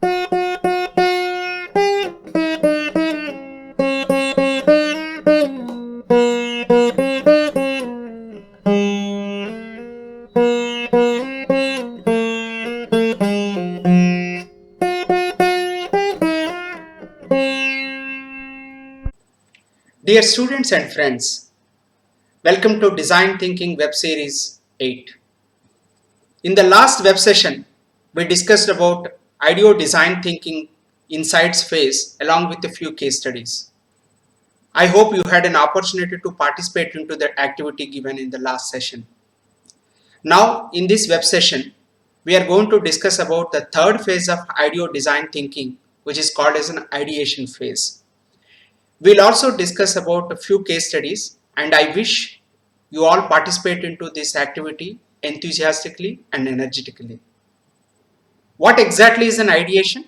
Dear students and friends, welcome to Design Thinking Web Series 8. In the last web session, we discussed about IDEO design thinking insights phase along with a few case studies. I hope you had an opportunity to participate into the activity given in the last session. Now, in this web session, we are going to discuss about the third phase of IDEO design thinking, which is called as an ideation phase. We'll also discuss about a few case studies, and I wish you all participate into this activity enthusiastically and energetically. What exactly is an ideation?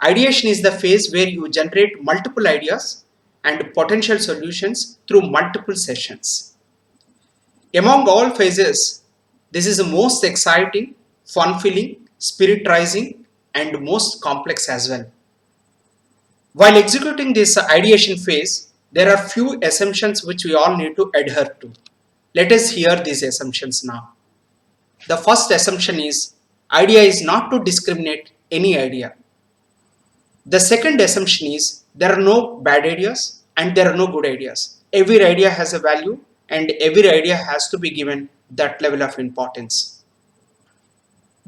Ideation is the phase where you generate multiple ideas and potential solutions through multiple sessions. Among all phases, this is the most exciting, fun-filling, spirit-rising, and most complex as well. While executing this ideation phase, there are few assumptions which we all need to adhere to. Let us hear these assumptions now. The first assumption is idea is not to discriminate any idea. The second assumption is there are no bad ideas and there are no good ideas. Every idea has a value and every idea has to be given that level of importance.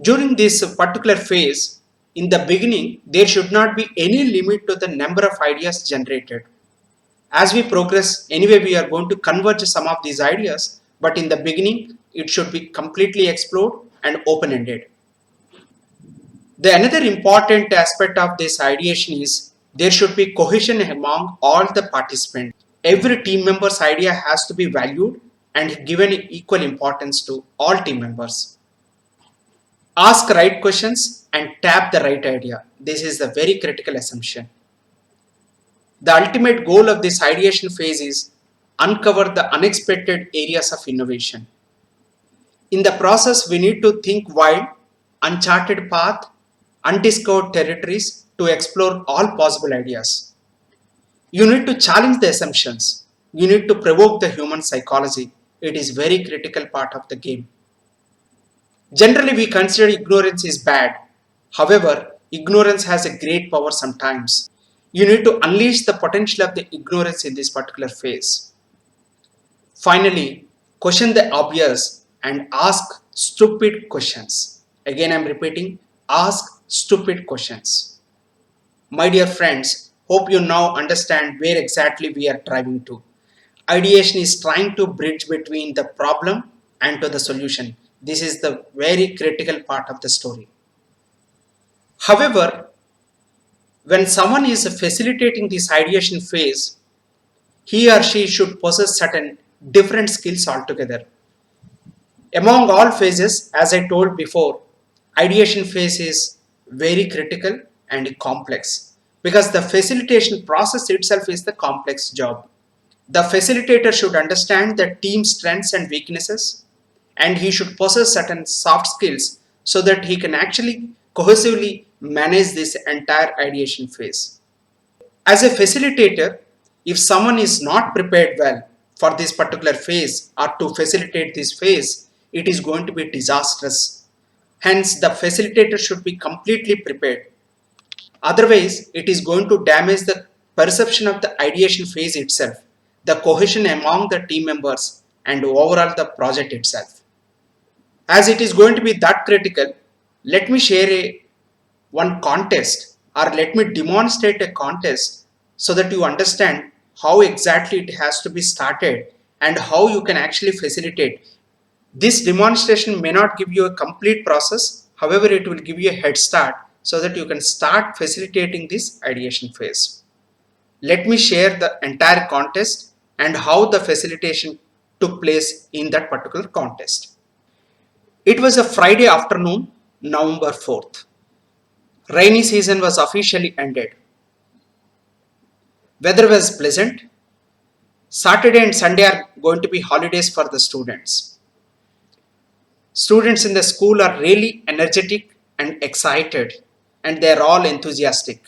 During this particular phase, in the beginning, there should not be any limit to the number of ideas generated. As we progress, anyway, we are going to converge some of these ideas, but in the beginning, it should be completely explored and open-ended. The another important aspect of this ideation is there should be cohesion among all the participants. Every team member's idea has to be valued and given equal importance to all team members. Ask right questions and tap the right idea. This is a very critical assumption. The ultimate goal of this ideation phase is uncover the unexpected areas of innovation. In the process, we need to think wild, uncharted path, undiscovered territories to explore all possible ideas. You need to challenge the assumptions. You need to provoke the human psychology. It is very critical part of the game. Generally, we consider ignorance is bad. However, ignorance has a great power sometimes. You need to unleash the potential of the ignorance in this particular phase. Finally, question the obvious and ask stupid questions. Again, I am repeating, ask stupid questions. My dear friends, hope you now understand where exactly we are driving to. Ideation is trying to bridge between the problem and to the solution. This is the very critical part of the story. However, when someone is facilitating this ideation phase, he or she should possess certain different skills altogether. Among all phases, as I told before, ideation phase is very critical and complex because the facilitation process itself is the complex job. The facilitator should understand the team's strengths and weaknesses, and he should possess certain soft skills so that he can actually cohesively manage this entire ideation phase. As a facilitator, if someone is not prepared well for this particular phase or to facilitate this phase, it is going to be disastrous. Hence, the facilitator should be completely prepared. Otherwise, it is going to damage the perception of the ideation phase itself, the cohesion among the team members, and overall the project itself. As it is going to be that critical, let me share one contest or let me demonstrate a contest so that you understand how exactly it has to be started and how you can actually facilitate. This demonstration may not give you a complete process, however, it will give you a head start so that you can start facilitating this ideation phase. Let me share the entire contest and how the facilitation took place in that particular contest. It was a Friday afternoon, November 4th. Rainy season was officially ended. Weather was pleasant. Saturday and Sunday are going to be holidays for the students. Students in the school are really energetic and excited and they are all enthusiastic.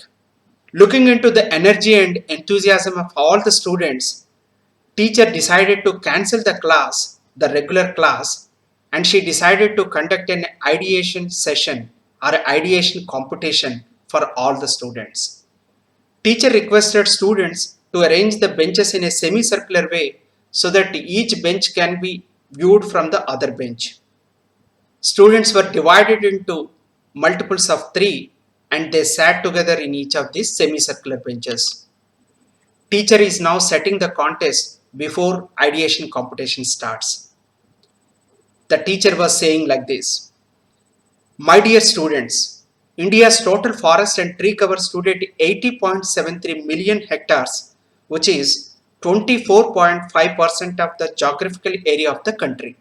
Looking into the energy and enthusiasm of all the students, teacher decided to cancel the class, the regular class, and she decided to conduct an ideation session or ideation competition for all the students. Teacher requested students to arrange the benches in a semicircular way so that each bench can be viewed from the other bench. Students were divided into multiples of 3 and they sat together in each of these semicircular benches. Teacher is now setting the contest before ideation competition starts. The teacher was saying like this: My dear students, India's total forest and tree cover stood at 80.73 million hectares, which is 24.5% of the geographical area of the country.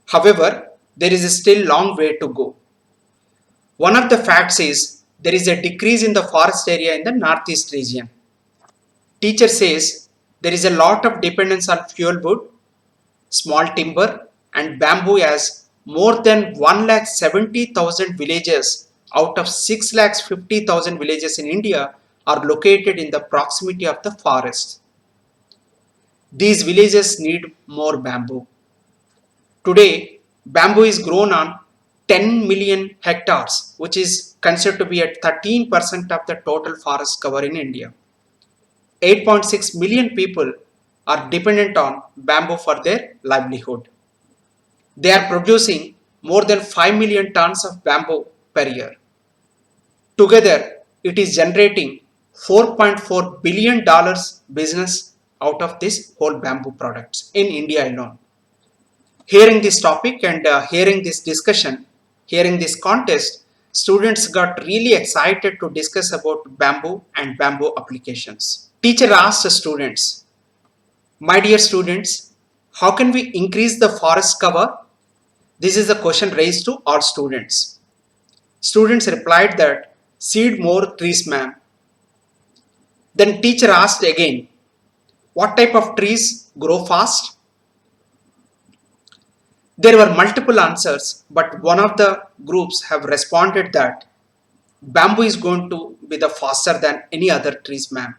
However, there is still a long way to go. One of the facts is there is a decrease in the forest area in the northeast region. Teacher says there is a lot of dependence on fuel wood, small timber, and bamboo, as more than 1,70,000 villages out of 6,50,000 villages in India are located in the proximity of the forest. These villages need more bamboo. Today, bamboo is grown on 10 million hectares, which is considered to be at 13% of the total forest cover in India. 8.6 million people are dependent on bamboo for their livelihood. They are producing more than 5 million tons of bamboo per year. Together, it is generating $4.4 billion business out of this whole bamboo products in India alone. Hearing this topic and hearing this discussion, hearing this contest, students got really excited to discuss about bamboo and bamboo applications. Teacher asked the students, My dear students, how can we increase the forest cover? This is a question raised to all students. Students replied that seed more trees, ma'am. Then teacher asked again, what type of trees grow fast? There were multiple answers, but one of the groups have responded that bamboo is going to be the faster than any other trees, ma'am.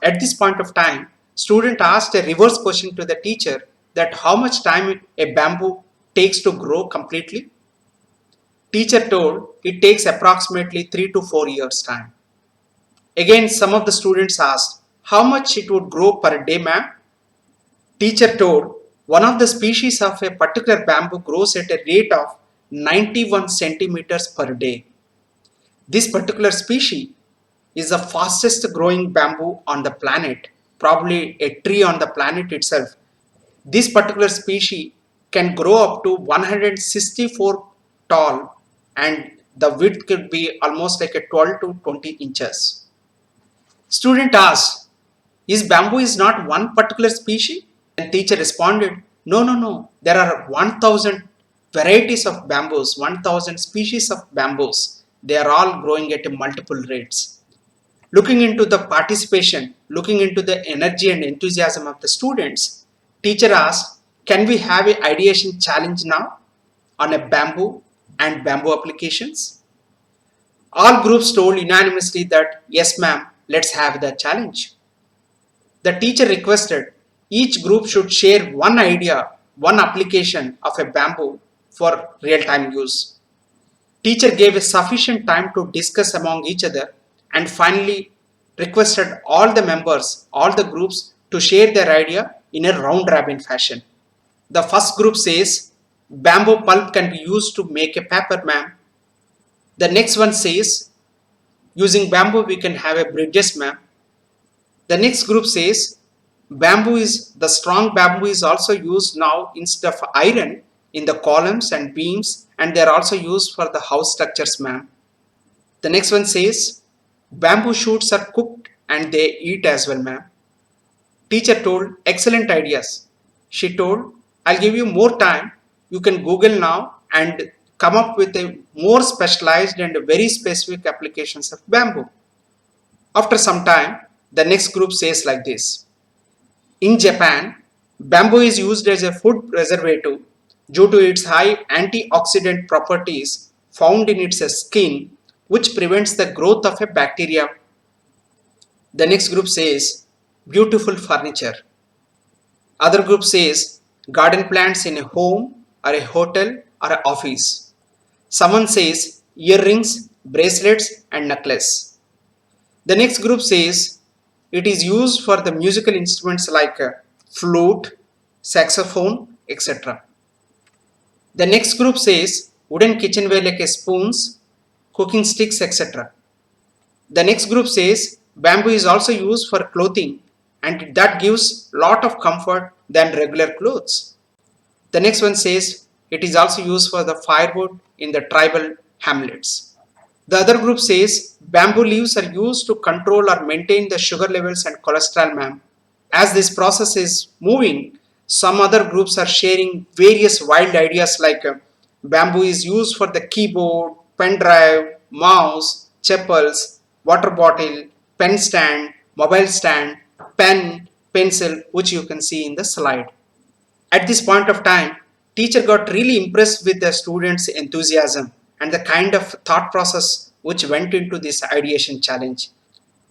At this point of time, student asked a reverse question to the teacher that how much time a bamboo takes to grow completely. Teacher told it takes approximately 3 to 4 years time. Again, some of the students asked how much it would grow per day, ma'am. Teacher told one of the species of a particular bamboo grows at a rate of 91 centimeters per day. This particular species is the fastest growing bamboo on the planet, probably a tree on the planet itself. This particular species can grow up to 164 tall and the width could be almost like a 12 to 20 inches. Student asked, is bamboo is not one particular species? And teacher responded, no. There are 1,000 varieties of bamboos, 1,000 species of bamboos. They are all growing at multiple rates. Looking into the participation, looking into the energy and enthusiasm of the students, teacher asked, can we have an ideation challenge now on a bamboo and bamboo applications? All groups told unanimously that yes ma'am, let's have the challenge. The teacher requested each group should share one idea, one application of a bamboo for real-time use. Teacher gave a sufficient time to discuss among each other and finally requested all the members, all the groups to share their idea in a round-robin fashion. The first group says, bamboo pulp can be used to make a paper, ma'am. The next one says, using bamboo we can have a bridges, ma'am. The next group says, the strong bamboo is also used now instead of iron in the columns and beams, and they are also used for the house structures, ma'am. The next one says, bamboo shoots are cooked and they eat as well, ma'am. Teacher told, excellent ideas. She told, I'll give you more time. You can Google now and come up with a more specialized and very specific applications of bamboo. After some time, the next group says like this. In Japan, bamboo is used as a food preservative due to its high antioxidant properties found in its skin, which prevents the growth of a bacteria. The next group says beautiful furniture. Other group says garden plants in a home or a hotel or an office. Someone says earrings, bracelets and necklace. The next group says it is used for the musical instruments like flute, saxophone, etc. The next group says wooden kitchenware like spoons, cooking sticks, etc. The next group says bamboo is also used for clothing and that gives lot of comfort than regular clothes. The next one says it is also used for the firewood in the tribal hamlets. The other group says bamboo leaves are used to control or maintain the sugar levels and cholesterol, ma'am. As this process is moving, some other groups are sharing various wild ideas like bamboo is used for the keyboard, pen drive, mouse, chapels, water bottle, pen stand, mobile stand, pen, pencil, which you can see in the slide. At this point of time, teacher got really impressed with the students' enthusiasm and the kind of thought process which went into this ideation challenge.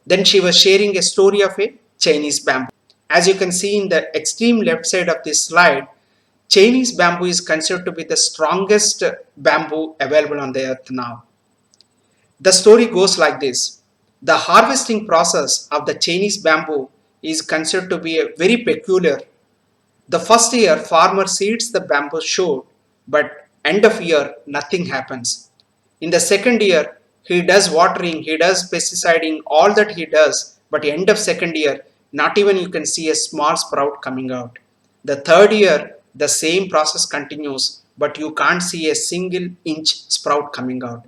Then she was sharing a story of a Chinese bamboo. As you can see in the extreme left side of this slide, Chinese bamboo is considered to be the strongest bamboo available on the earth now. The story goes like this. The harvesting process of the Chinese bamboo is considered to be a very peculiar. The first year farmer seeds the bamboo shoot, but end of year nothing happens. In the second year he does watering, he does pesticiding, all that he does, but end of second year not even you can see a small sprout coming out. The third year the same process continues, but you can't see a single inch sprout coming out.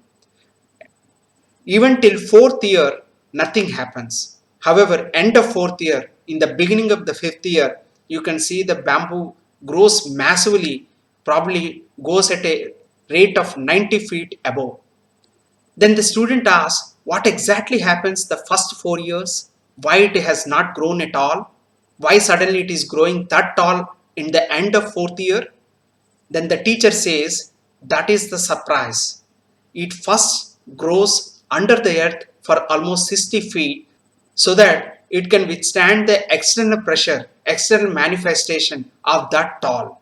Even till fourth year, nothing happens. However, end of fourth year, in the beginning of the fifth year, you can see the bamboo grows massively, probably goes at a rate of 90 feet above. Then the student asks, what exactly happens the first 4 years? Why it has not grown at all? Why suddenly it is growing that tall in the end of fourth year? Then the teacher says, that is the surprise. It first grows under the earth for almost 60 feet so that it can withstand the external pressure, external manifestation of that tall.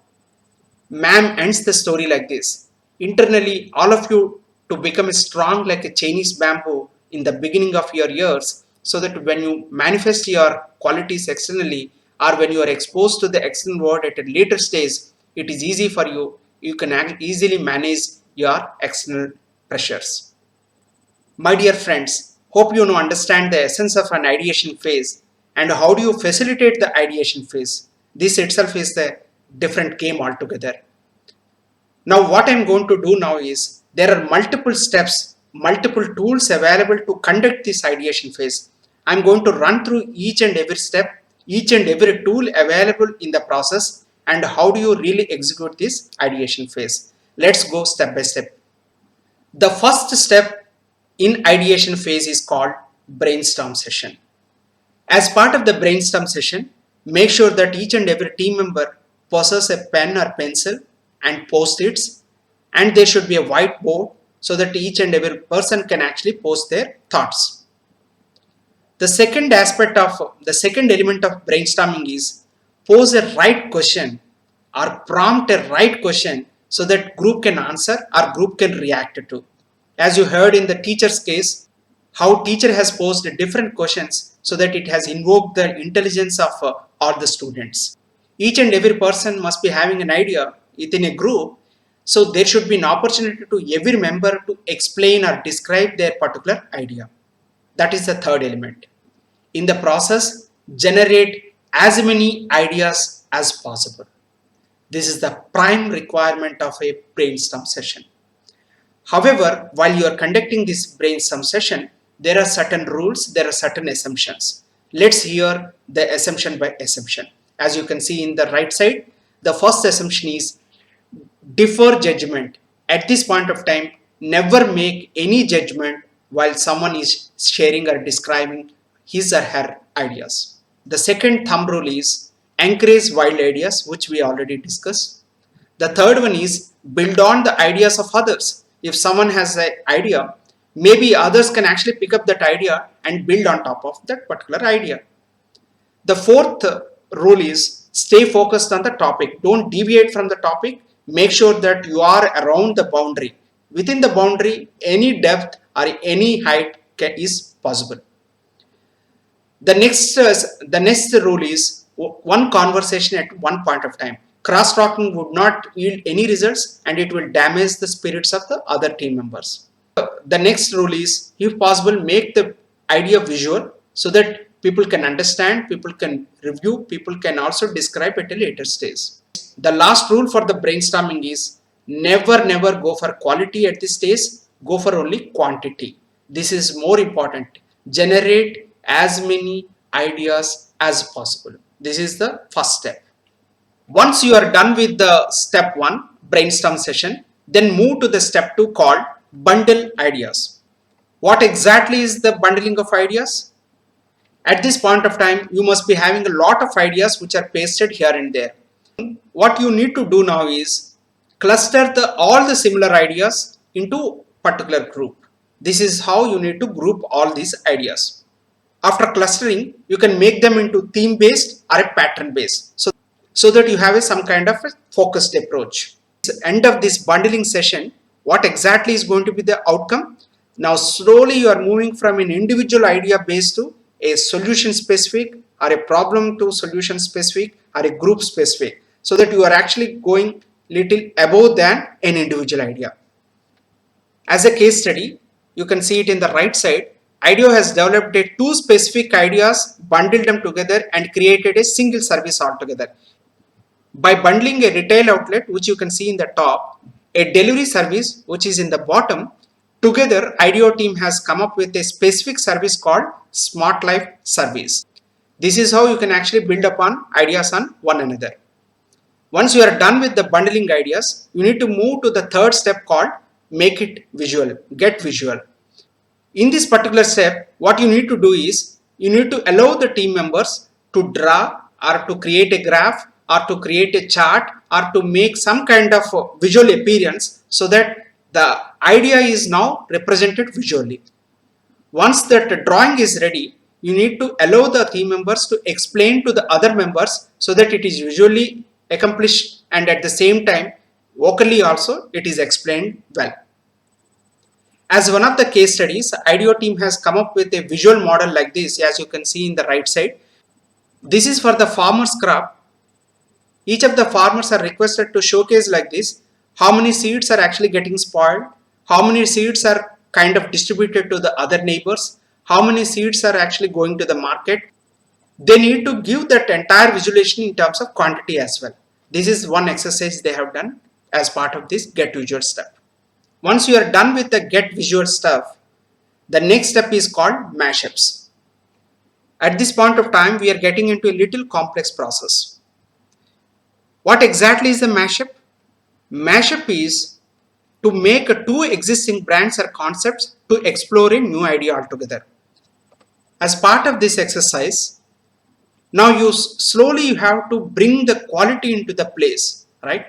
Ma'am ends the story like this. Internally, all of you to become strong like a Chinese bamboo in the beginning of your years so that when you manifest your qualities externally or when you are exposed to the external world at a later stage, it is easy for you. You can easily manage your external pressures. My dear friends, hope you now understand the essence of an ideation phase and how do you facilitate the ideation phase. This itself is the different game altogether. Now what I am going to do now is there are multiple steps, multiple tools available to conduct this ideation phase. I am going to run through each and every step, each and every tool available in the process and how do you really execute this ideation phase. Let's go step by step. The first step in ideation phase is called brainstorm session. As part of the brainstorm session, make sure that each and every team member possesses a pen or pencil and post-its, and there should be a whiteboard so that each and every person can actually post their thoughts. The second element of brainstorming is pose a right question or prompt a right question so that group can answer or group can react to. As you heard in the teacher's case, how teacher has posed different questions so that it has invoked the intelligence of all the students. Each and every person must be having an idea within a group, so there should be an opportunity to every member to explain or describe their particular idea. That is the third element. In the process, generate as many ideas as possible. This is the prime requirement of a brainstorm session. However, while you are conducting this brainstorm session, there are certain rules, there are certain assumptions. Let's hear the assumption by assumption. As you can see in the right side, the first assumption is defer judgment. At this point of time, never make any judgment while someone is sharing or describing his or her ideas. The second thumb rule is encourage wild ideas, which we already discussed. The third one is build on the ideas of others. If someone has an idea, maybe others can actually pick up that idea and build on top of that particular idea. The fourth rule is stay focused on the topic. Don't deviate from the topic. Make sure that you are around the boundary. Within the boundary, any depth or any height is possible. The next rule is one conversation at one point of time. Cross talking would not yield any results and it will damage the spirits of the other team members. The next rule is, if possible, make the idea visual so that people can understand, people can review, people can also describe at a later stage. The last rule for the brainstorming is never go for quality at this stage, go for only quantity. This is more important. Generate as many ideas as possible. This is the first step. Once you are done with the step 1 brainstorm session, then move to the step 2 called bundle ideas. What exactly is the bundling of ideas? At this point of time, you must be having a lot of ideas which are pasted here and there. What you need to do now is cluster all the similar ideas into particular group. This is how you need to group all these ideas. After clustering, you can make them into theme based or a pattern based, so that you have some kind of a focused approach. At the end of this bundling session, what exactly is going to be the outcome? Now slowly you are moving from an individual idea based to a solution specific or a problem to solution specific or a group specific, so that you are actually going little above than an individual idea. As a case study, you can see it in the right side. IDEO has developed two specific ideas, bundled them together and created a single service altogether. By bundling a retail outlet, which you can see in the top, a delivery service, which is in the bottom, together IDEO team has come up with a specific service called Smart Life Service. This is how you can actually build upon ideas on one another. Once you are done with the bundling ideas, you need to move to the third step called make it visual, get visual. In this particular step, what you need to do is, you need to allow the team members to draw or to create a graph or to create a chart or to make some kind of visual appearance, so that the idea is now represented visually. Once that drawing is ready, you need to allow the team members to explain to the other members so that it is visually accomplished, and at the same time vocally also it is explained well. As one of the case studies, IDEO team has come up with a visual model like this, as you can see in the right side. This is for the farmer's crop. Each of the farmers are requested to showcase like this how many seeds are actually getting spoiled, how many seeds are kind of distributed to the other neighbors, how many seeds are actually going to the market. They need to give that entire visualization in terms of quantity as well. This is one exercise they have done as part of this get visual step. Once you are done with the get visual stuff, the next step is called mashups. At this point of time, we are getting into a little complex process. What exactly is the mashup? Mashup is to make two existing brands or concepts to explore a new idea altogether. As part of this exercise, now you slowly have to bring the quality into the place, right?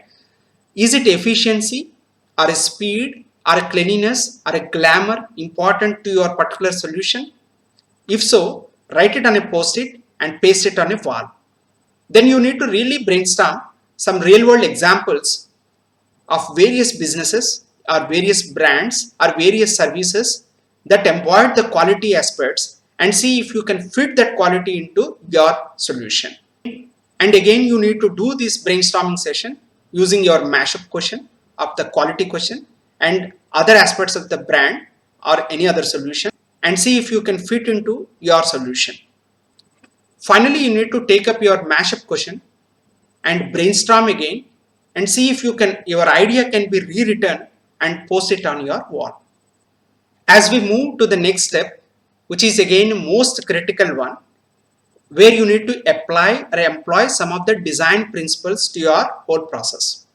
Is it efficiency or a speed or a cleanliness or a glamour important to your particular solution? If so, write it on a post-it and paste it on a wall. Then you need to really brainstorm some real-world examples of various businesses or various brands or various services that embody the quality aspects, and see if you can fit that quality into your solution. And again, you need to do this brainstorming session using your mashup question of the quality question and other aspects of the brand or any other solution, and see if you can fit into your solution. Finally, you need to take up your mashup question and brainstorm again and see if your idea can be rewritten and post it on your wall. As we move to the next step, which is again most critical one, where you need to apply or employ some of the design principles to your whole process.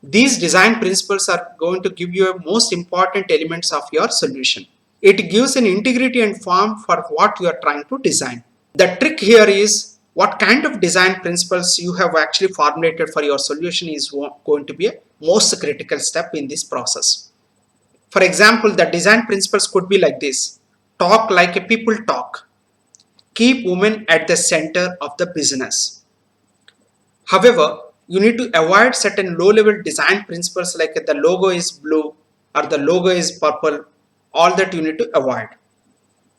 These design principles are going to give you most important elements of your solution. It gives an integrity and form for what you are trying to design. The trick here is what kind of design principles you have actually formulated for your solution is going to be a most critical step in this process. For example, the design principles could be like this: talk like a people talk, keep women at the center of the business. However, you need to avoid certain low-level design principles like the logo is blue or the logo is purple. All that you need to avoid.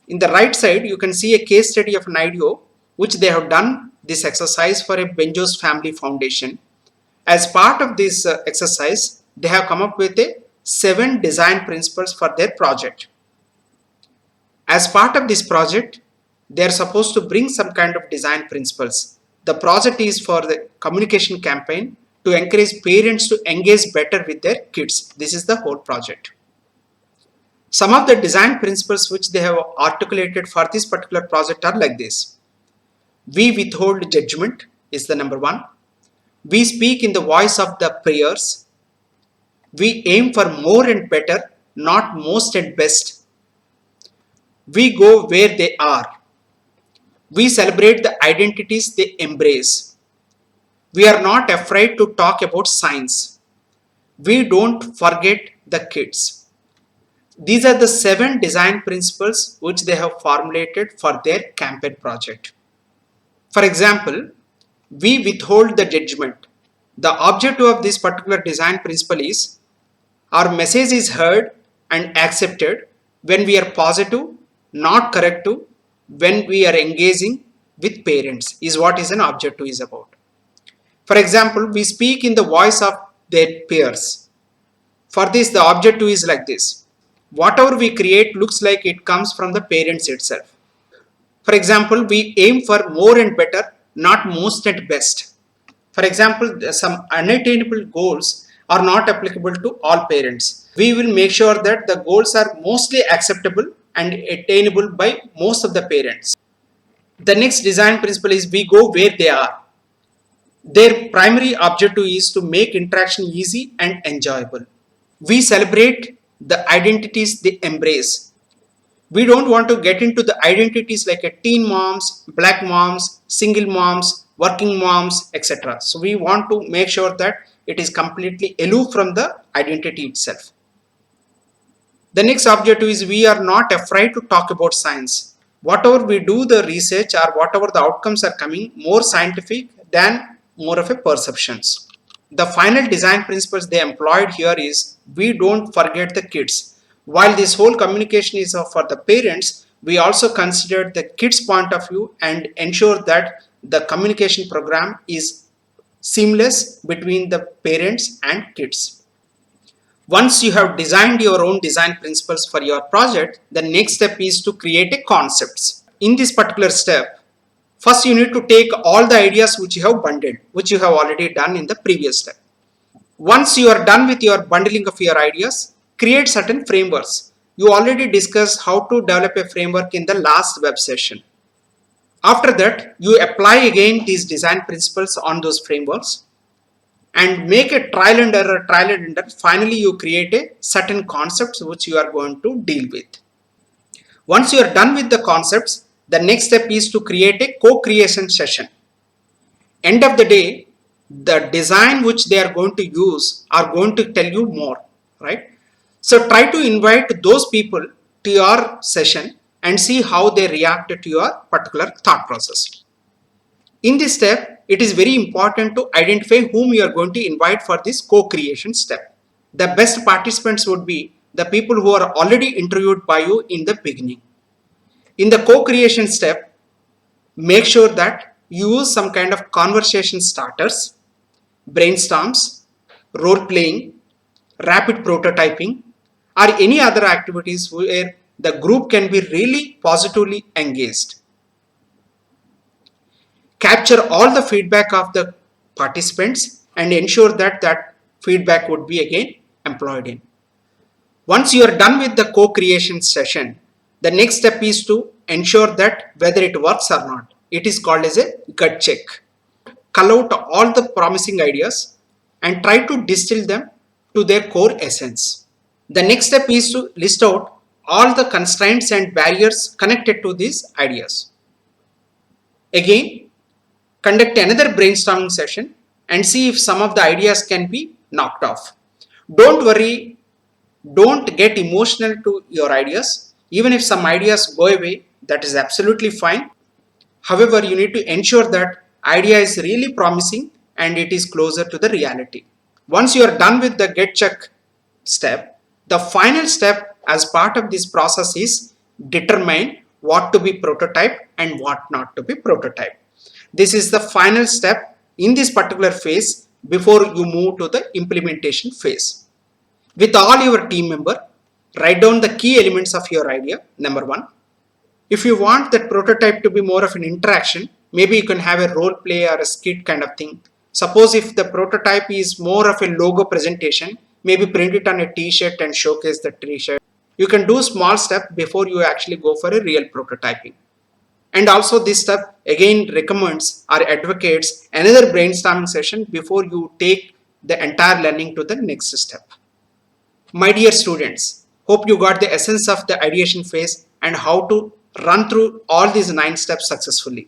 In the right side, you can see a case study of an IDEO which they have done this exercise for a Benjo's Family Foundation. As part of this exercise, they have come up with a 7 design principles for their project. As part of this project, they are supposed to bring some kind of design principles. The project is for the communication campaign to encourage parents to engage better with their kids. This is the whole project. Some of the design principles which they have articulated for this particular project are like this. We withhold judgment is the number 1. We speak in the voice of the prayers. We aim for more and better, not most and best. We go where they are. We celebrate the identities they embrace. We are not afraid to talk about science. We don't forget the kids. These are the 7 design principles which they have formulated for their campaign project. For example, we withhold the judgment. The objective of this particular design principle is our message is heard and accepted when we are positive, not corrective, when we are engaging with parents is what is an objective is about. For example, we speak in the voice of their peers. For this, the objective is like this. Whatever we create looks like it comes from the parents itself. For example, we aim for more and better, not most and best. For example, some unattainable goals are not applicable to all parents. We will make sure that the goals are mostly acceptable and attainable by most of the parents. The next design principle is we go where they are. Their primary objective is to make interaction easy and enjoyable. We celebrate the identities they embrace. We don't want to get into the identities like a teen moms, black moms, single moms, working moms, etc. So we want to make sure that it is completely aloof from the identity itself. The next objective is we are not afraid to talk about science. Whatever we do the research or whatever the outcomes are coming more scientific than more of a perceptions. The final design principles they employed here is we don't forget the kids. While this whole communication is for the parents, we also consider the kids' point of view and ensure that the communication program is seamless between the parents and kids. Once you have designed your own design principles for your project, the next step is to create a concepts. In this particular step, first you need to take all the ideas which you have bundled, which you have already done in the previous step. Once you are done with your bundling of your ideas, create certain frameworks. You already discussed how to develop a framework in the last web session. After that, you apply again these design principles on those frameworks and make a trial and error. Finally, you create a certain concepts which you are going to deal with. Once you are done with the concepts, the next step is to create a co-creation session. End of the day, the design which they are going to use are going to tell you more, right? So try to invite those people to your session and see how they react to your particular thought process. In this step, it is very important to identify whom you are going to invite for this co-creation step. The best participants would be the people who are already interviewed by you in the beginning. In the co-creation step, make sure that you use some kind of conversation starters, brainstorms, role playing, rapid prototyping, or any other activities where the group can be really positively engaged. Capture all the feedback of the participants and ensure that that feedback would be again employed in. Once you are done with the co-creation session, the next step is to ensure that whether it works or not. It is called as a gut check. Cull out all the promising ideas and try to distill them to their core essence. The next step is to list out all the constraints and barriers connected to these ideas. Again, conduct another brainstorming session and see if some of the ideas can be knocked off. Don't worry Don't get emotional to your ideas. Even if some ideas go away, that is absolutely fine. However, you need to ensure that idea is really promising and it is closer to the reality. Once you are done with the get check step, the final step as part of this process is determine what to be prototyped and what not to be prototyped. This is the final step in this particular phase before you move to the implementation phase. With all your team member, write down the key elements of your idea. Number one, if you want that prototype to be more of an interaction, maybe you can have a role play or a skit kind of thing. Suppose if the prototype is more of a logo presentation, maybe print it on a t-shirt and showcase the t-shirt. You can do small step before you actually go for a real prototyping. And also this step again recommends or advocates another brainstorming session before you take the entire learning to the next step. My dear students, hope you got the essence of the ideation phase and how to run through all these 9 steps successfully.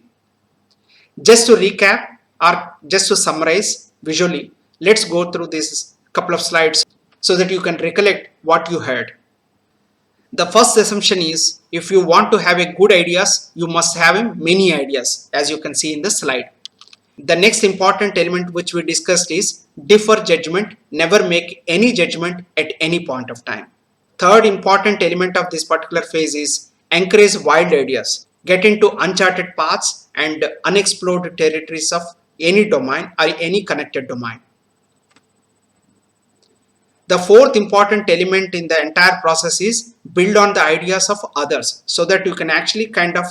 Just to recap or just to summarize visually, let's go through this couple of slides so that you can recollect what you heard. The first assumption is if you want to have a good ideas, you must have many ideas, as you can see in the slide. The next important element which we discussed is defer judgment, never make any judgment at any point of time. Third important element of this particular phase is encourage wild ideas, get into uncharted paths and unexplored territories of any domain or any connected domain. The fourth important element in the entire process is build on the ideas of others so that you can actually kind of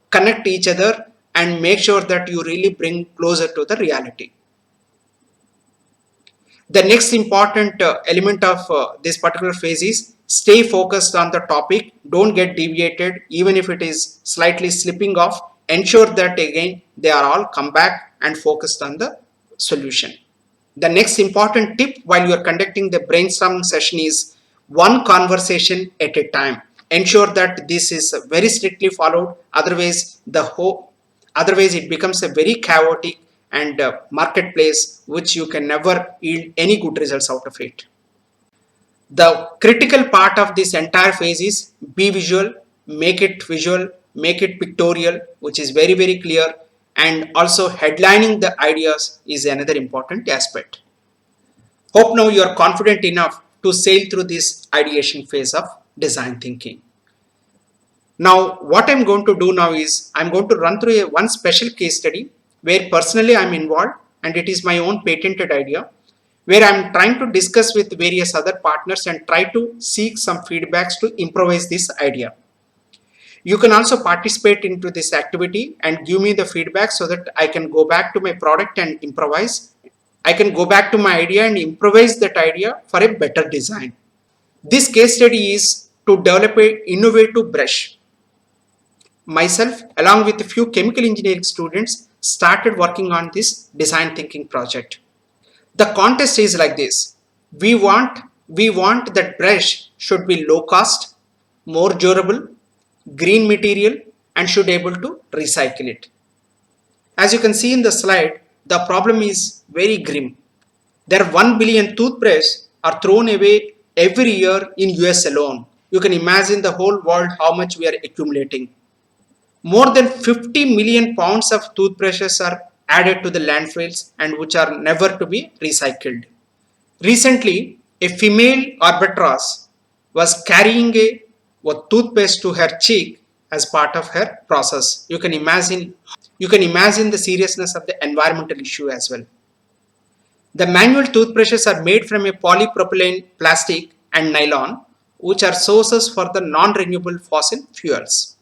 connect each other and make sure that you really bring closer to the reality. The next important element of this particular phase is stay focused on the topic. Don't get deviated even if it is slightly slipping off. Ensure that again they are all come back and focused on the solution. The next important tip while you are conducting the brainstorming session is one conversation at a time. Ensure that this is very strictly followed. Otherwise it becomes a very chaotic and marketplace which you can never yield any good results out of it. The critical part of this entire phase is be visual, make it pictorial, which is very, very clear, and also headlining the ideas is another important aspect. Hope now you are confident enough to sail through this ideation phase of design thinking. Now, what I'm going to do now is I'm going to run through one special case study where personally I'm involved and it is my own patented idea where I'm trying to discuss with various other partners and try to seek some feedbacks to improvise this idea. You can also participate into this activity and give me the feedback so that I can go back to my product and improvise. I can go back to my idea and improvise that idea for a better design. This case study is to develop an innovative brush. Myself, along with a few chemical engineering students, started working on this design thinking project. The contest is like this. We want that brush should be low cost, more durable, green material and should able to recycle it. As you can see in the slide, the problem is very grim. There are 1 billion toothbrushes are thrown away every year in US alone. You can imagine the whole world how much we are accumulating. More than 50 million pounds of toothbrushes are added to the landfills and which are never to be recycled. Recently, a female albatross was carrying a toothpaste to her cheek as part of her process. You can imagine the seriousness of the environmental issue as well. The manual toothbrushes are made from a polypropylene plastic and nylon, which are sources for the non-renewable fossil fuels.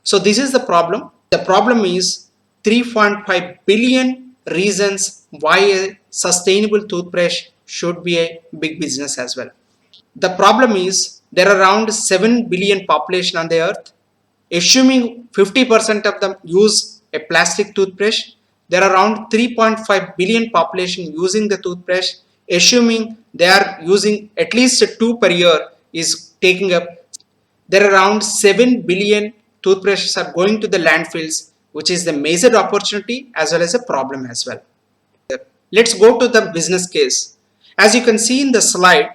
So this is the problem. The problem is 3.5 billion reasons why a sustainable toothbrush should be a big business as well. The problem is there are around 7 billion population on the earth. Assuming 50% of them use a plastic toothbrush, there are around 3.5 billion population using the toothbrush. Assuming they are using at least 2 per year is taking up. There are around 7 billion toothbrushes are going to the landfills, which is the major opportunity as well as a problem as well. Let's go to the business case. As you can see in the slide,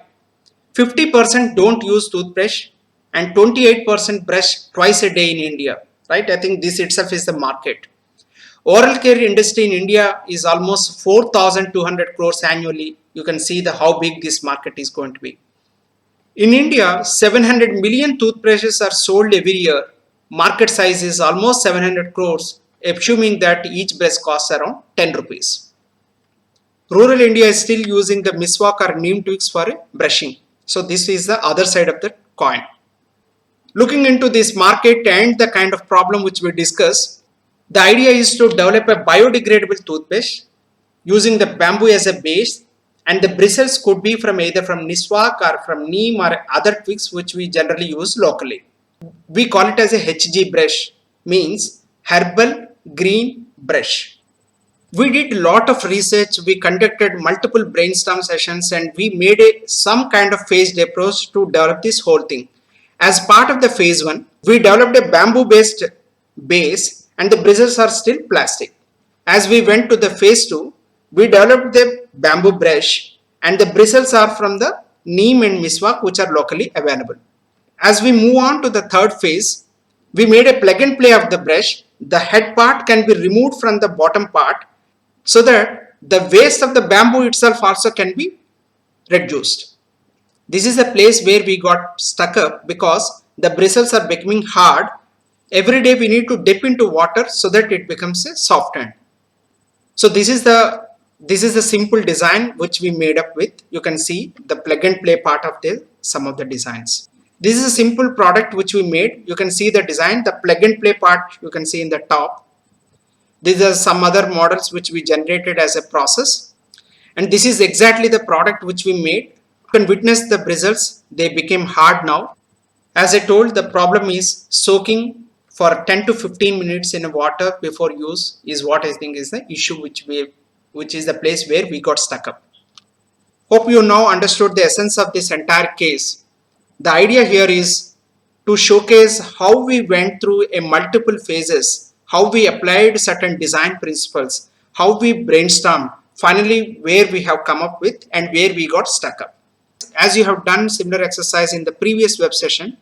50% don't use toothbrush and 28% brush twice a day in India, right? I think this itself is the market. Oral care industry in India is almost 4,200 crores annually. You can see how big this market is going to be. In India, 700 million toothbrushes are sold every year. Market size is almost 700 crores, assuming that each brush costs around 10 rupees. Rural India is still using the miswak or neem twigs for brushing. So this is the other side of the coin. Looking into this market and the kind of problem which we discussed, the idea is to develop a biodegradable toothbrush using the bamboo as a base, and the bristles could be from either from miswak or from neem or other twigs which we generally use locally. We call it as a HG brush, means herbal green brush. We did a lot of research, we conducted multiple brainstorm sessions, and we made some kind of phased approach to develop this whole thing. As part of the phase 1, we developed a bamboo based base and the bristles are still plastic. As we went to the phase 2, we developed the bamboo brush and the bristles are from the neem and miswak which are locally available. As we move on to the third phase, we made a plug and play of the brush. The head part can be removed from the bottom part so that the waste of the bamboo itself also can be reduced. This is the place where we got stuck up because the bristles are becoming hard. Every day we need to dip into water so that it becomes a softened. So this is the simple design which we made up with. You can see the plug and play part of some of the designs. This is a simple product which we made. You can see the design, the plug and play part you can see in the top. These are some other models which we generated as a process. And this is exactly the product which we made. You can witness the bristles, they became hard now. As I told, the problem is soaking for 10 to 15 minutes in water before use is what I think is the issue which is the place where we got stuck up. Hope you now understood the essence of this entire case. The idea here is to showcase how we went through a multiple phases, how we applied certain design principles, how we brainstormed, finally where we have come up with and where we got stuck up. As you have done similar exercise in the previous web session,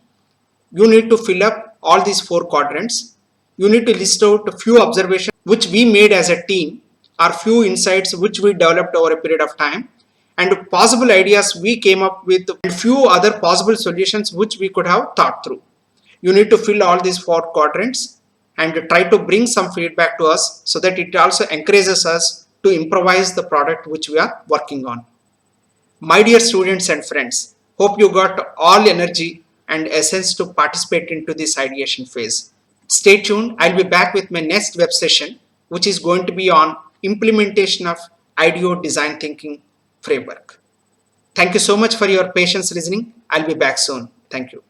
you need to fill up all these 4 quadrants. You need to list out a few observations which we made as a team or few insights which we developed over a period of time, and possible ideas we came up with and few other possible solutions which we could have thought through. You need to fill all these 4 quadrants and try to bring some feedback to us so that it also encourages us to improvise the product which we are working on. My dear students and friends, hope you got all energy and essence to participate into this ideation phase. Stay tuned, I'll be back with my next web session which is going to be on implementation of IDEO design thinking framework. Thank you so much for your patience listening. I'll be back soon. Thank you.